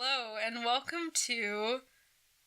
Hello, and welcome to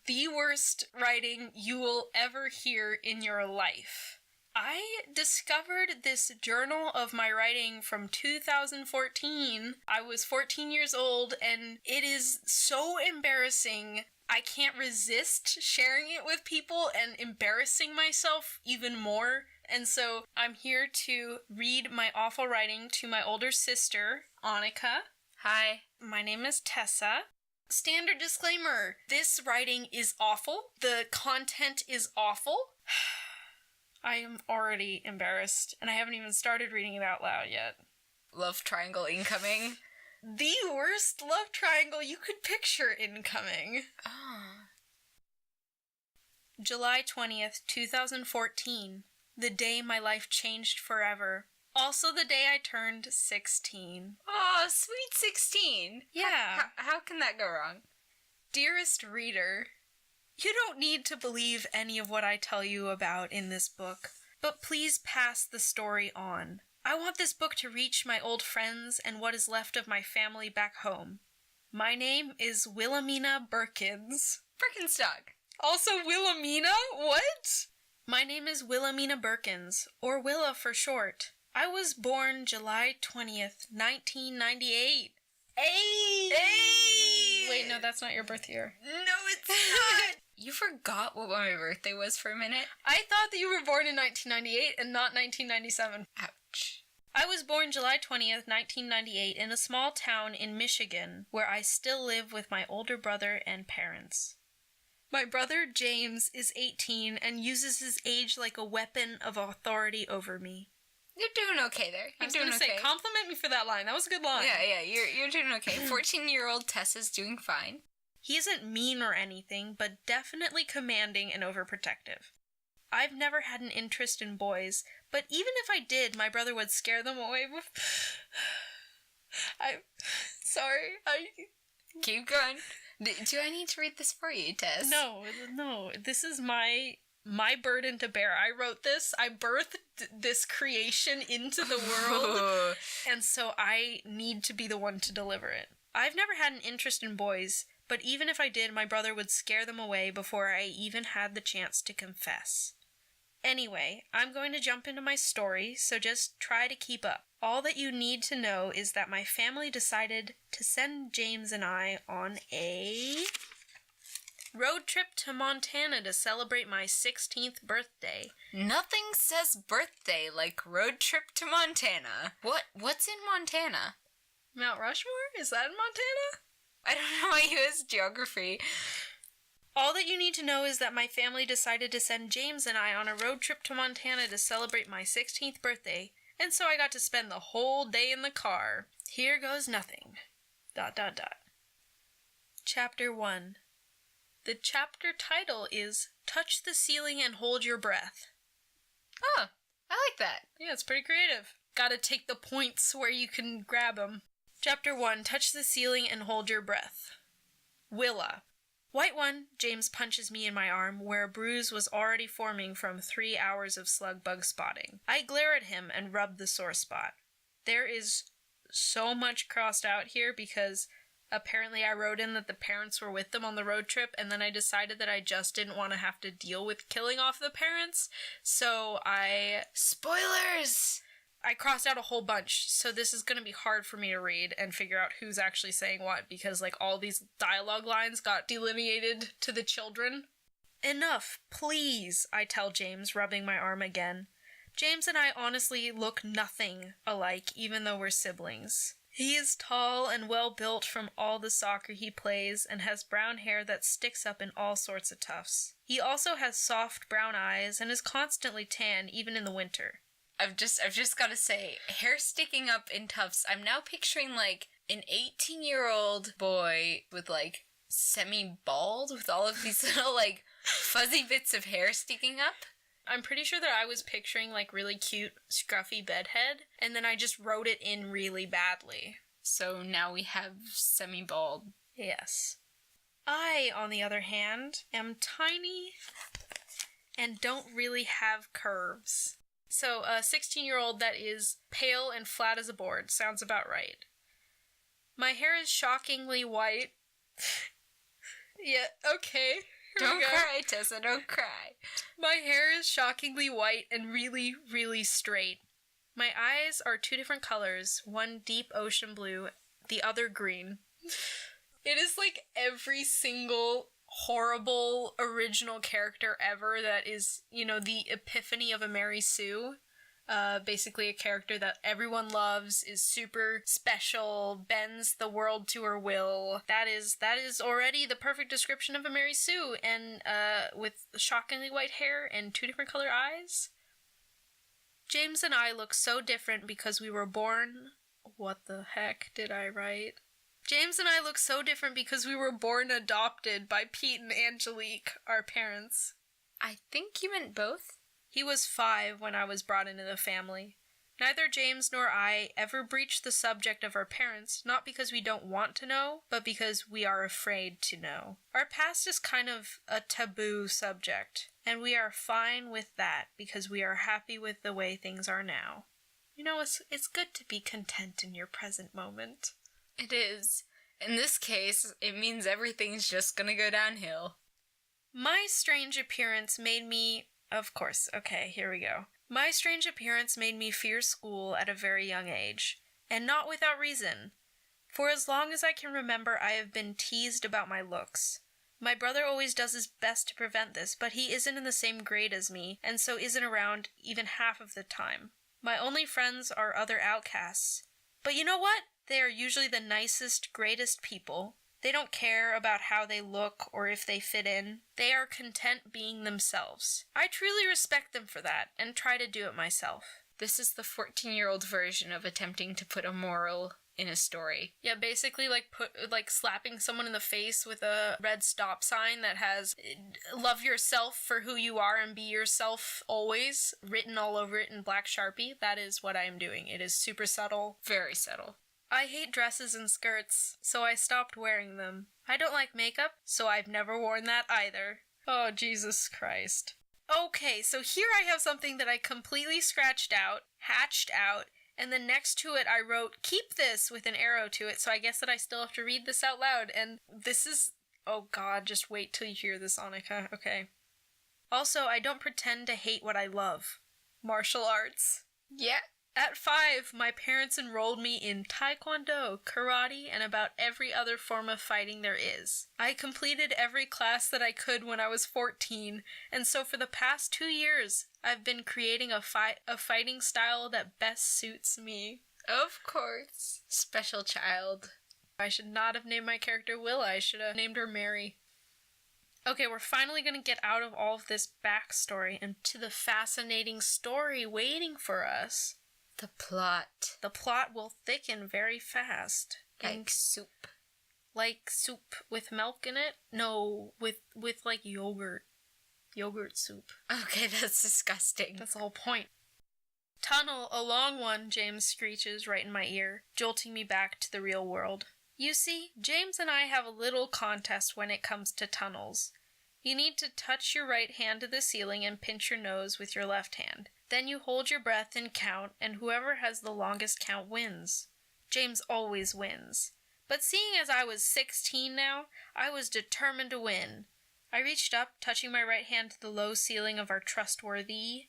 the worst writing you will ever hear in your life. I discovered this journal of my writing from 2014. I was 14 years old, and it is so embarrassing. I can't resist sharing it with people and embarrassing myself even more. And so I'm here to read my awful writing to my older sister, Annika. Hi. My name is Tessa. Standard disclaimer, this writing is awful. The content is awful. I am already embarrassed, and I haven't even started reading it out loud yet. Love triangle incoming. The worst love triangle you could picture incoming. Oh. July 20th, 2014. The day my life changed forever. Also the day I turned 16. Oh, sweet 16. Yeah. How can that go wrong? Dearest reader, you don't need to believe any of what I tell you about in this book, but please pass the story on. I want this book to reach my old friends and what is left of my family back home. My name is Wilhelmina Birkins. Birkenstock. Also Wilhelmina? What? My name is Wilhelmina Birkins, or Willa for short. I was born July 20th, 1998. Hey! Wait, no, that's not your birth year. No, it's not! You forgot what my birthday was for a minute? I thought that you were born in 1998 and not 1997. Ouch. I was born July 20th, 1998 in a small town in Michigan, where I still live with my older brother and parents. My brother, James, is 18 and uses his age like a weapon of authority over me. You're doing okay there. I was going to say, compliment me for that line. That was a good line. Yeah, you're doing okay. 14-year-old Tessa's doing fine. He isn't mean or anything, but definitely commanding and overprotective. I've never had an interest in boys, but even if I did, my brother would scare them away with... I'm sorry. Keep going. Do I need to read this for you, Tess? No. This is my burden to bear. I wrote this. I birthed this creation into the world, and so I need to be the one to deliver it. I've never had an interest in boys, but even if I did, my brother would scare them away before I even had the chance to confess. Anyway, I'm going to jump into my story, so just try to keep up. All that you need to know is that my family decided to send James and I on a road trip to Montana to celebrate my 16th birthday. Nothing says birthday like road trip to Montana. What's in Montana? Mount Rushmore? Is that in Montana? I don't know my U.S. geography. All that you need to know is that my family decided to send James and I on a road trip to Montana to celebrate my 16th birthday, and so I got to spend the whole day in the car. Here goes nothing. ... Chapter 1. The chapter title is Touch the Ceiling and Hold Your Breath. Oh, I like that. Yeah, it's pretty creative. Gotta take the points where you can grab them. Chapter 1. Touch the Ceiling and Hold Your Breath. Willa. White 1, James punches me in my arm, where a bruise was already forming from 3 hours of slug bug spotting. I glare at him and rub the sore spot. There is so much crossed out here because apparently I wrote in that the parents were with them on the road trip, and then I decided that I just didn't want to have to deal with killing off the parents, so Spoilers! I crossed out a whole bunch, so this is going to be hard for me to read and figure out who's actually saying what, because, all these dialogue lines got delineated to the children. Enough, please, I tell James, rubbing my arm again. James and I honestly look nothing alike, even though we're siblings. He is tall and well-built from all the soccer he plays and has brown hair that sticks up in all sorts of tufts. He also has soft brown eyes and is constantly tan, even in the winter. I've just got to say, hair sticking up in tufts, I'm now picturing, an 18-year-old boy with, semi-bald with all of these little, fuzzy bits of hair sticking up. I'm pretty sure that I was picturing, really cute, scruffy bedhead, and then I just wrote it in really badly. So now we have semi-bald. Yes. I, on the other hand, am tiny and don't really have curves. So a 16-year-old that is pale and flat as a board sounds about right. My hair is shockingly white, Yeah, okay. Here we Don't go. cry, Tessa, don't cry. My hair is shockingly white and really, really straight. My eyes are 2 different colors, one deep ocean blue, the other green. It is like every single horrible original character ever that is, you know, the epiphany of a Mary Sue. Basically a character that everyone loves, is super special, bends the world to her will. That is already the perfect description of a Mary Sue, and with shockingly white hair and 2 different color eyes. James and I look so different because we were born... What the heck did I write? James and I look so different because we were born adopted by Pete and Angelique, our parents. I think you meant both. He was 5 when I was brought into the family. Neither James nor I ever breached the subject of our parents, not because we don't want to know, but because we are afraid to know. Our past is kind of a taboo subject, and we are fine with that because we are happy with the way things are now. You know, it's good to be content in your present moment. It is. In this case, it means everything's just gonna go downhill. My strange appearance made me... Of course, okay, here we go. My strange appearance made me fear school at a very young age, and not without reason. For as long as I can remember, I have been teased about my looks. My brother always does his best to prevent this, but he isn't in the same grade as me, and so isn't around even half of the time. My only friends are other outcasts. But you know what? They are usually the nicest, greatest people. They don't care about how they look or if they fit in. They are content being themselves. I truly respect them for that, and try to do it myself. This is the 14-year-old version of attempting to put a moral in a story. Yeah, basically like slapping someone in the face with a red stop sign that has "Love yourself for who you are and be yourself always" written all over it in black Sharpie. That is what I am doing. It is super subtle. Very subtle. I hate dresses and skirts, so I stopped wearing them. I don't like makeup, so I've never worn that either. Oh, Jesus Christ. Okay, so here I have something that I completely scratched out, hatched out, and then next to it I wrote, "Keep this," with an arrow to it, so I guess that I still have to read this out loud, and this is... Oh god, just wait till you hear this, Annika. Okay. Also, I don't pretend to hate what I love. Martial arts. Yeah. At 5, my parents enrolled me in taekwondo, karate, and about every other form of fighting there is. I completed every class that I could when I was 14, and so for the past 2 years, I've been creating a fighting style that best suits me. Of course. Special child. I should not have named my character Willa. I should have named her Mary. Okay, we're finally going to get out of all of this backstory and to the fascinating story waiting for us. The plot. The plot will thicken very fast. Like soup. Like soup with milk in it? No, with like yogurt. Yogurt soup. Okay, that's disgusting. That's the whole point. "Tunnel, a long one," James screeches right in my ear, jolting me back to the real world. You see, James and I have a little contest when it comes to tunnels. You need to touch your right hand to the ceiling and pinch your nose with your left hand. Then you hold your breath and count, and whoever has the longest count wins. James always wins. But seeing as I was 16 now, I was determined to win. I reached up, touching my right hand to the low ceiling of our trustworthy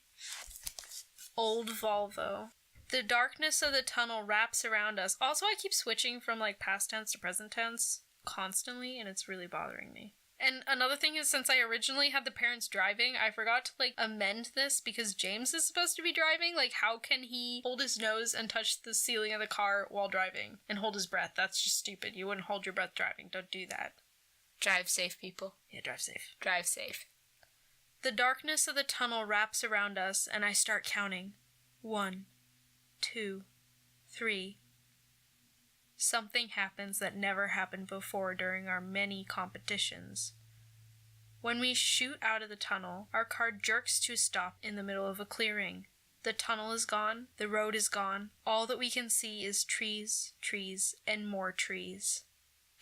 old Volvo. The darkness of the tunnel wraps around us. Also, I keep switching from like past tense to present tense constantly, and it's really bothering me. And another thing is, since I originally had the parents driving, I forgot to, like, amend this because James is supposed to be driving. Like, how can he hold his nose and touch the ceiling of the car while driving and hold his breath? That's just stupid. You wouldn't hold your breath driving. Don't do that. Drive safe, people. Yeah, drive safe. Drive safe. The darkness of the tunnel wraps around us, and I start counting. 1, 2, 3... Something happens that never happened before during our many competitions. When we shoot out of the tunnel, our car jerks to a stop in the middle of a clearing. The tunnel is gone, the road is gone, all that we can see is trees, trees, and more trees.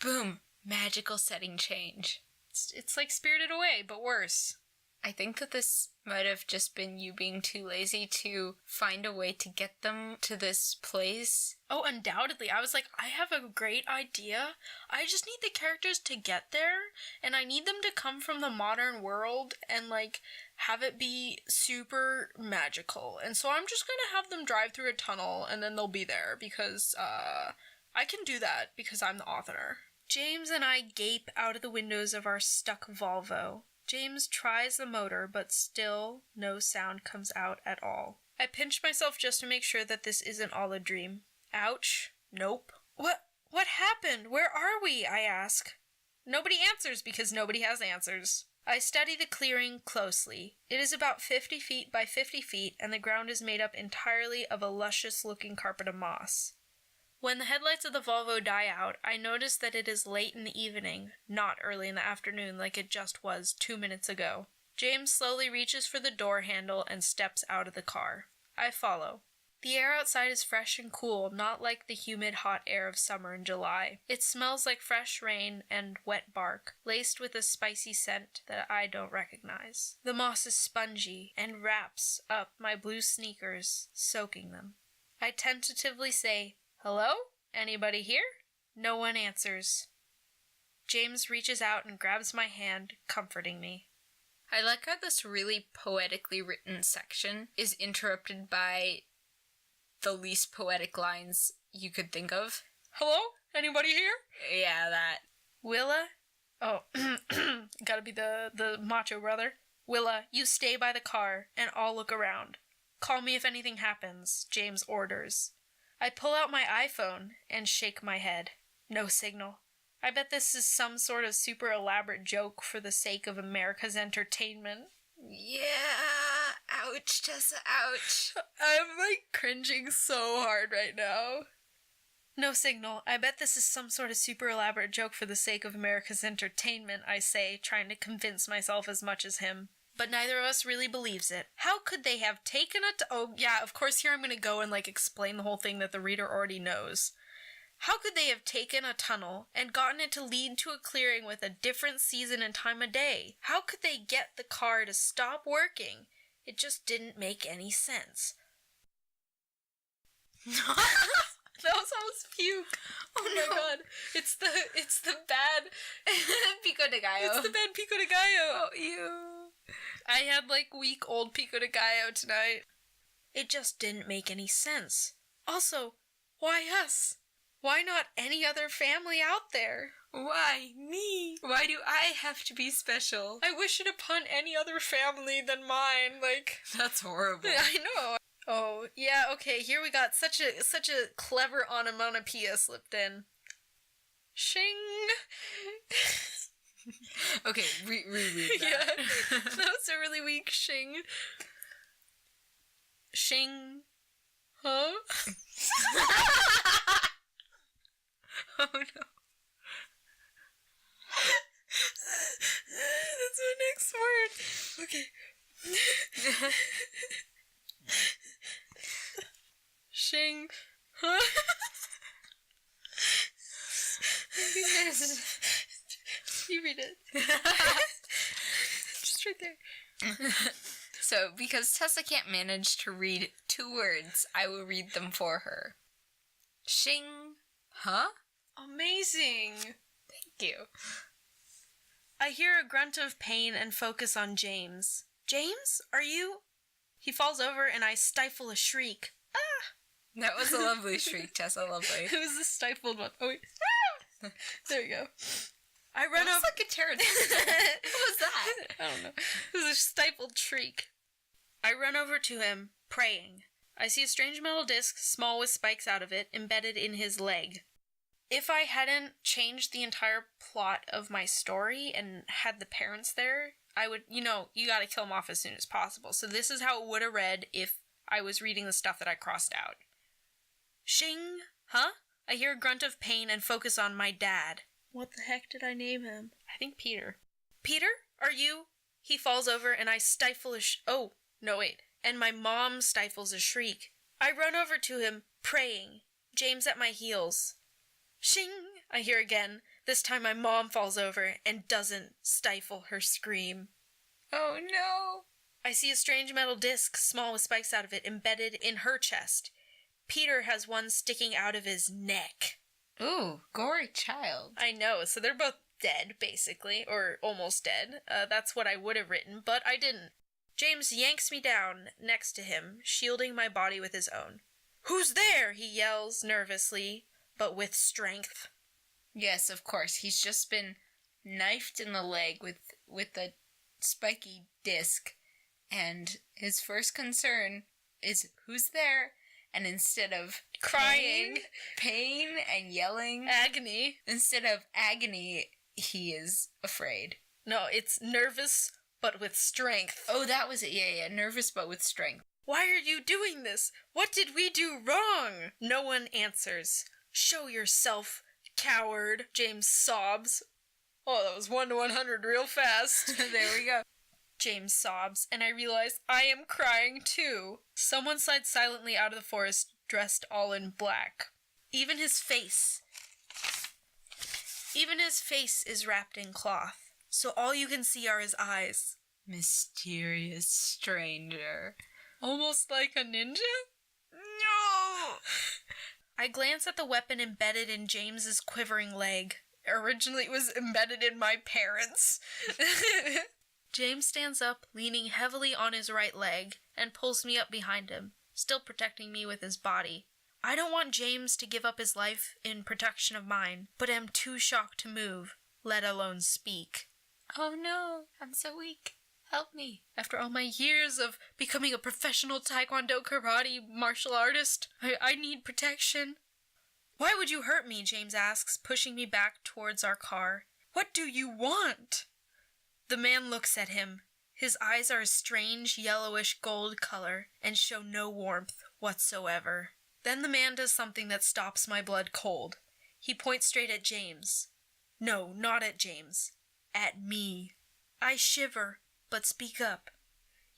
Boom! Magical setting change. It's like Spirited Away, but worse. I think that this might have just been you being too lazy to find a way to get them to this place. Oh, undoubtedly. I was like, I have a great idea. I just need the characters to get there, and I need them to come from the modern world and, like, have it be super magical. And so I'm just gonna have them drive through a tunnel, and then they'll be there, because, I can do that, because I'm the author. James and I gape out of the windows of our stuck Volvo. James tries the motor, but still no sound comes out at all. I pinch myself just to make sure that this isn't all a dream. Ouch. Nope. What happened? Where are we? I ask. Nobody answers because nobody has answers. I study the clearing closely. It is about 50 feet by 50 feet, and the ground is made up entirely of a luscious-looking carpet of moss. When the headlights of the Volvo die out, I notice that it is late in the evening, not early in the afternoon like it just was 2 minutes ago. James slowly reaches for the door handle and steps out of the car. I follow. The air outside is fresh and cool, not like the humid, hot air of summer in July. It smells like fresh rain and wet bark, laced with a spicy scent that I don't recognize. The moss is spongy and wraps up my blue sneakers, soaking them. I tentatively say, "Hello? Anybody here?" No one answers. James reaches out and grabs my hand, comforting me. I like how this really poetically written section is interrupted by the least poetic lines you could think of. Hello? Anybody here? Yeah, that. Willa? Oh, gotta be the macho brother. Willa, you stay by the car, and I'll look around. Call me if anything happens, James orders. I pull out my iPhone and shake my head. No signal. I bet this is some sort of super elaborate joke for the sake of America's entertainment. Yeah, ouch, Tessa, ouch. I'm, like, cringing so hard right now. No signal. I bet this is some sort of super elaborate joke for the sake of America's entertainment, I say, trying to convince myself as much as him. But neither of us really believes it. How could they have taken it? Oh, yeah, of course here I'm gonna go and, like, explain the whole thing that the reader already knows. How could they have taken a tunnel and gotten it to lead to a clearing with a different season and time of day? How could they get the car to stop working? It just didn't make any sense. That was almost puke. Oh my god. It's the bad Pico de Gallo. It's the bad Pico de Gallo. Oh, ew. I had, like, week old Pico de Gallo tonight. It just didn't make any sense. Also, why us? Why not any other family out there? Why me? Why do I have to be special? I wish it upon any other family than mine, like... That's horrible. I know. Oh, yeah, okay, here we got such a clever onomatopoeia slipped in. Shing! Okay, reread that. Yeah, that was a really weak shing. Shing. Huh? Oh no. That's my next word. Okay. Shing. Huh? You read it. Just right there. So, because Tessa can't manage to read 2 words, I will read them for her. Shing. Huh? Amazing. Thank you. I hear a grunt of pain and focus on James. James, are you? He falls over and I stifle a shriek. Ah! That was a lovely shriek, Tessa, lovely. It was a stifled one. Oh, wait. Ah! There you go. I run That was over... like a pterodactyl. What was that? I don't know. It was a stifled shriek. I run over to him, praying. I see a strange metal disc, small with spikes out of it, embedded in his leg. If I hadn't changed the entire plot of my story and had the parents there, I would, you gotta kill him off as soon as possible. So this is how it would have read if I was reading the stuff that I crossed out. Shing! Huh? I hear a grunt of pain and focus on my dad. What the heck did I name him? I think Peter. Peter? Are you? He falls over and I stifle a oh, no wait. And my mom stifles a shriek. I run over to him, praying. James at my heels. Shing! I hear again. This time my mom falls over and doesn't stifle her scream. Oh no. I see a strange metal disc, small with spikes out of it, embedded in her chest. Peter has one sticking out of his neck. Ooh, gory child. I know, so they're both dead, basically, or almost dead. That's what I would have written, but I didn't. James yanks me down next to him, shielding my body with his own. "Who's there?" he yells nervously, but with strength. Yes, of course. He's just been knifed in the leg with a spiky disc, and his first concern is who's there, and instead of Crying, pain and yelling, agony. instead of agony, he is afraid. No, it's nervous, but with strength. Oh, that was it. Yeah, nervous but with strength. "Why are you doing this? What did we do wrong?" No one answers. "Show yourself, coward," James sobs. Oh, that was 1 to 100 real fast. There we go. James sobs, and I realize I am crying too. Someone slides silently out of the forest, dressed all in black. Even his face is wrapped in cloth, so all you can see are his eyes. Mysterious stranger. Almost like a ninja? No! I glance at the weapon embedded in James's quivering leg. Originally, it was embedded in my parents. James stands up, leaning heavily on his right leg, and pulls me up behind him, still protecting me with his body. I don't want James to give up his life in protection of mine, but am too shocked to move, let alone speak. Oh no, I'm so weak. Help me. After all my years of becoming a professional taekwondo karate martial artist, I need protection. "Why would you hurt me?" James asks, pushing me back towards our car. "What do you want?" The man looks at him. His eyes are a strange yellowish gold color and show no warmth whatsoever. Then the man does something that stops my blood cold. He points straight at James. No, not at James. At me. I shiver, but speak up.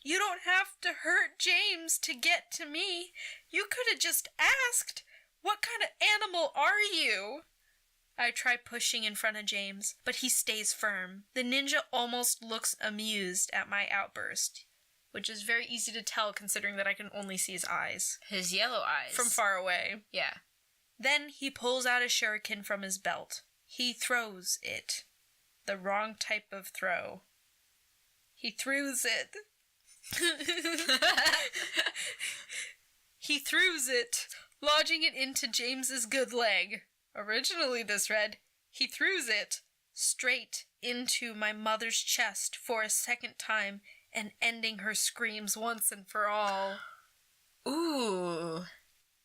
"You don't have to hurt James to get to me. You could have just asked. What kind of animal are you?" I try pushing in front of James, but he stays firm. The ninja almost looks amused at my outburst, which is very easy to tell considering that I can only see his eyes. His yellow eyes. From far away. Yeah. Then he pulls out a shuriken from his belt. He throws it. The wrong type of throw. He throws it. He throws it, lodging it into James's good leg. Originally this read, he throws it straight into my mother's chest for a second time and ending her screams once and for all. Ooh.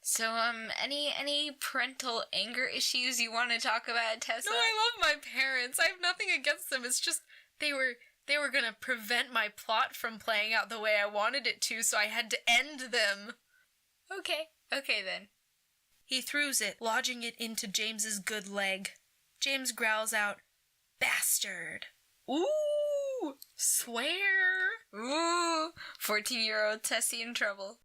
So, any parental anger issues you want to talk about, Tessa? No, I love my parents. I have nothing against them. It's just they were gonna prevent my plot from playing out the way I wanted it to, so I had to end them. Okay then. He throws it, lodging it into James's good leg. James growls out, "Bastard." Ooh! Swear! Ooh! 14-year-old Tessie in trouble.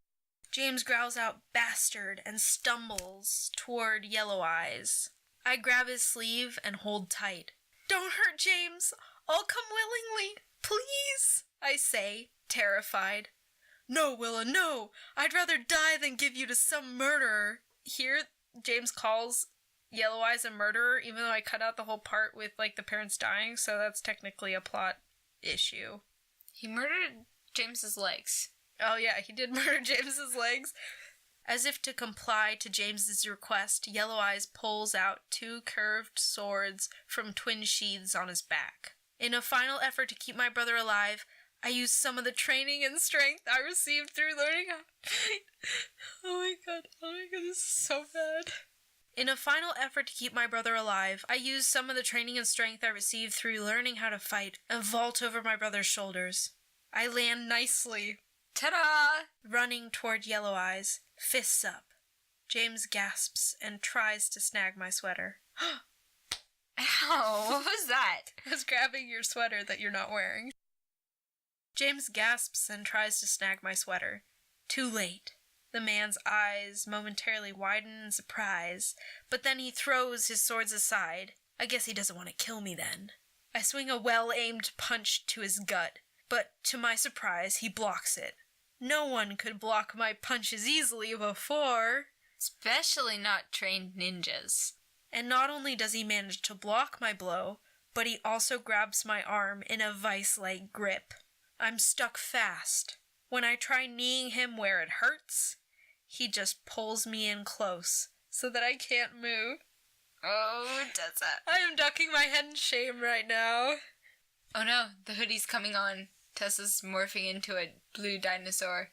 James growls out, "Bastard," and stumbles toward Yellow Eyes. I grab his sleeve and hold tight. "Don't hurt James! I'll come willingly! Please!" I say, terrified. "No, Willa, no! I'd rather die than give you to some murderer." Here, James calls Yellow Eyes a murderer, even though I cut out the whole part with, the parents dying, so that's technically a plot issue. He murdered James's legs. Oh yeah, he did murder James's legs. As if to comply to James's request, Yellow Eyes pulls out 2 curved swords from twin sheaths on his back. In a final effort to keep my brother alive, I use some of the training and strength I received through learning how to fight. Oh my god, this is so bad. In a final effort to keep my brother alive, I use some of the training and strength I received through learning how to fight and vault over my brother's shoulders. I land nicely. Ta-da! Running toward Yellow Eyes, fists up. James gasps and tries to snag my sweater. Ow, what was that? I was grabbing your sweater that you're not wearing. James gasps and tries to snag my sweater. Too late. The man's eyes momentarily widen in surprise, but then he throws his swords aside. I guess he doesn't want to kill me then. I swing a well-aimed punch to his gut. but to my surprise, he blocks it. No one could block my punches easily before. Especially not trained ninjas. And not only does he manage to block my blow, but he also grabs my arm in a vice-like grip. I'm stuck fast. When I try kneeing him where it hurts, he just pulls me in close so that I can't move. Oh, Tessa. I am ducking my head in shame right now. Oh no, the hoodie's coming on. Tessa's morphing into a blue dinosaur.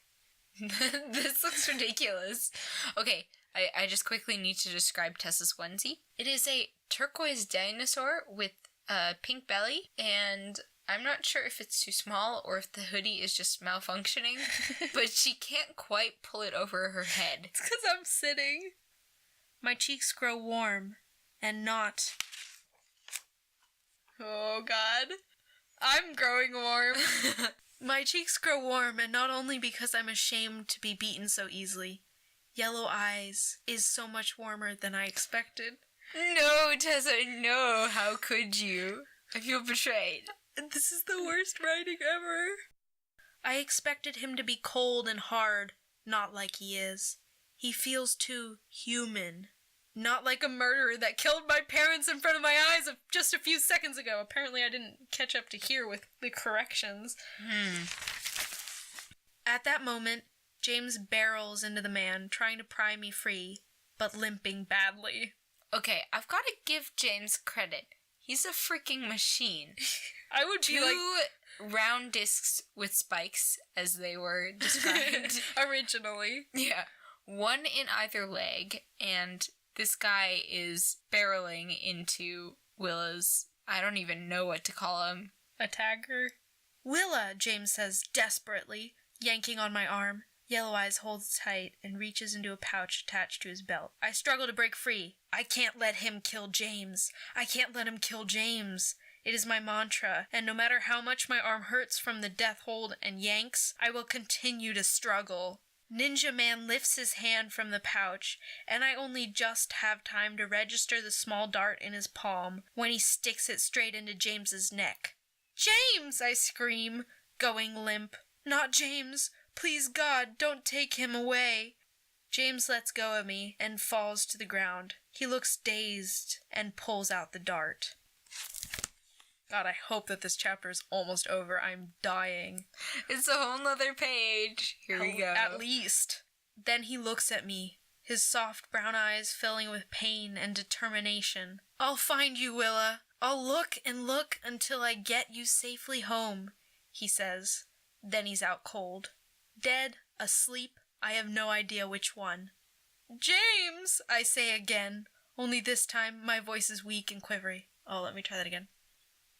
This looks ridiculous. Okay, I just quickly need to describe Tessa's onesie. It is a turquoise dinosaur with a pink belly, and I'm not sure if it's too small or if the hoodie is just malfunctioning, but she can't quite pull it over her head. It's because I'm sitting. My cheeks grow warm and not. Oh, God. I'm growing warm. My cheeks grow warm, and not only because I'm ashamed to be beaten so easily. Yellow Eyes is so much warmer than I expected. No, Tessa, no. How could you? I feel betrayed. This is the worst writing ever. I expected him to be cold and hard, not like he is. He feels too human. Not like a murderer that killed my parents in front of my eyes just a few seconds ago. Apparently I didn't catch up to here with the corrections. At that moment, James barrels into the man, trying to pry me free, but limping badly. Okay, I've got to give James credit. He's a freaking machine. I would be like... Two round discs with spikes, as they were described. Originally. Yeah. One in either leg, and this guy is barreling into Willa's... I don't even know what to call him. Attacker? Willa, James says desperately, yanking on my arm. Yellow Eyes holds tight and reaches into a pouch attached to his belt. I struggle to break free. I can't let him kill James. I can't let him kill James. It is my mantra, and no matter how much my arm hurts from the death hold and yanks, I will continue to struggle. Ninja Man lifts his hand from the pouch, and I only just have time to register the small dart in his palm when he sticks it straight into James's neck. James! I scream, going limp. Not James! Please, God, don't take him away. James lets go of me and falls to the ground. He looks dazed and pulls out the dart. God, I hope that this chapter is almost over. I'm dying. It's a whole nother page. Here we go. At least. Then he looks at me, his soft brown eyes filling with pain and determination. I'll find you, Willa. I'll look and look until I get you safely home, he says. Then he's out cold. Dead, asleep, I have no idea which one. James, I say again, only this time my voice is weak and quivery. Oh, let me try that again.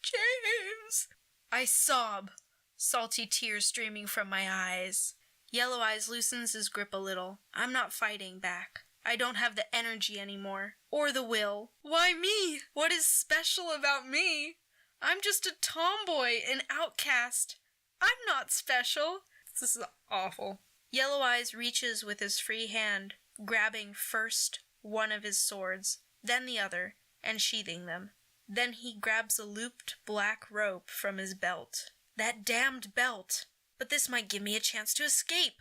James! I sob, salty tears streaming from my eyes. Yellow Eyes loosens his grip a little. I'm not fighting back. I don't have the energy anymore, or the will. Why me? What is special about me? I'm just a tomboy, an outcast. I'm not special. This is awful. Yellow Eyes reaches with his free hand, grabbing first one of his swords, then the other, and sheathing them. Then he grabs a looped black rope from his belt. That damned belt! But this might give me a chance to escape.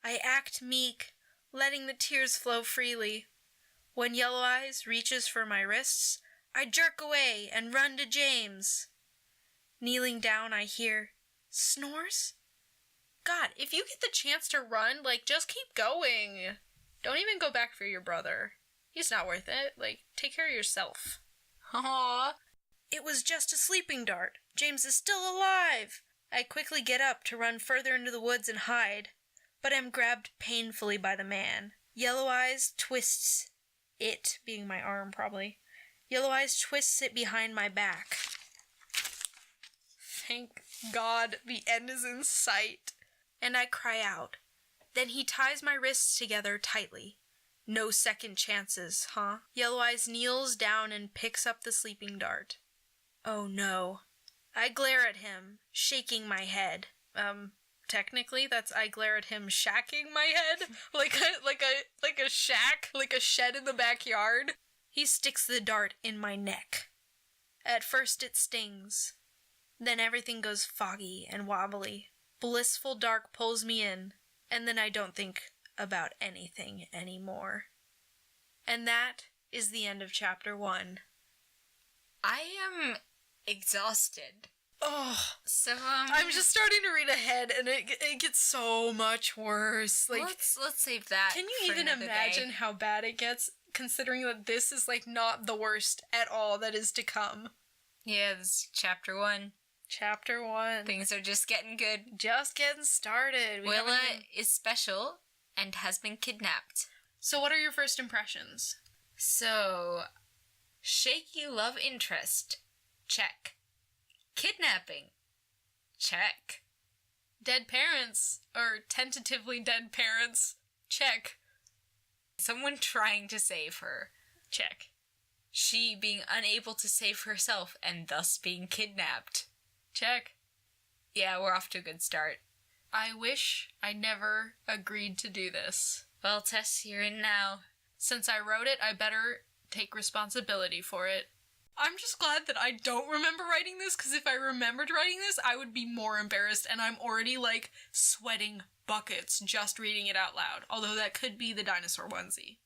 I act meek, letting the tears flow freely. When Yellow Eyes reaches for my wrists, I jerk away and run to James. Kneeling down, I hear, snores? God, if you get the chance to run, just keep going. Don't even go back for your brother. He's not worth it. Take care of yourself. Aww. It was just a sleeping dart. James is still alive. I quickly get up to run further into the woods and hide, but am grabbed painfully by the man. Yellow Eyes twists it, being my arm probably. Yellow Eyes twists it behind my back. Thank God the end is in sight. And I cry out. Then he ties my wrists together tightly. No second chances, huh? Yellow Eyes kneels down and picks up the sleeping dart. Oh no. I glare at him, shaking my head. Technically that's I glare at him shacking my head? like a shack? Like a shed in the backyard? He sticks the dart in my neck. At first it stings. Then everything goes foggy and wobbly. Blissful dark pulls me in, and then I don't think about anything anymore. And that is the end of chapter 1. I am exhausted. Oh, So I'm just starting to read ahead, and it gets so much worse. Like, let's save that. can you for even another imagine day. how bad it gets, considering that this is like not the worst at all that is to come? Yeah, this is chapter 1. Chapter 1. Things are just getting good. Just getting started. Willa is special and has been kidnapped. So what are your first impressions? So, shaky love interest. Check. Kidnapping. Check. Dead parents, or tentatively dead parents. Check. Someone trying to save her. Check. She being unable to save herself and thus being kidnapped. Check. Yeah, we're off to a good start. I wish I never agreed to do this. Well, Tess, you're in now. Since I wrote it, I better take responsibility for it. I'm just glad that I don't remember writing this, because if I remembered writing this, I would be more embarrassed, and I'm already, like, sweating buckets just reading it out loud. Although that could be the dinosaur onesie.